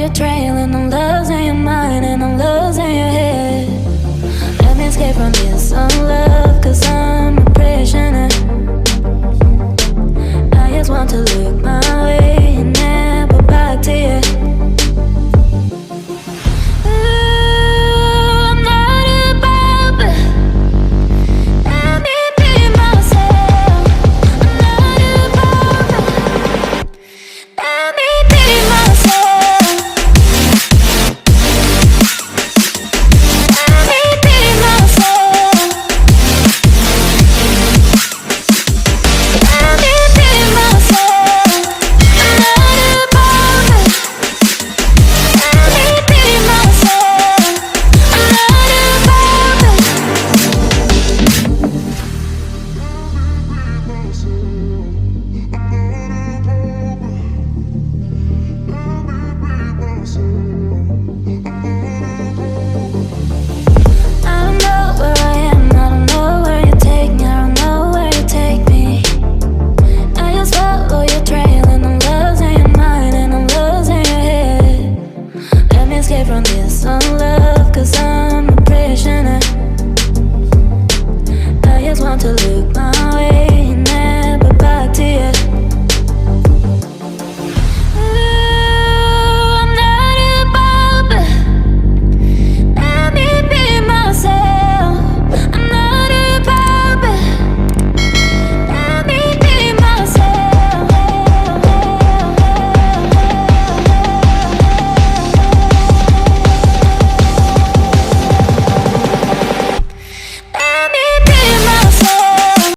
your trail and I'm losing your mind and I'm losing your head. Let me escape from this unlove, cause I'm a prisoner. I just want to look my way and never back to you. From this sunlight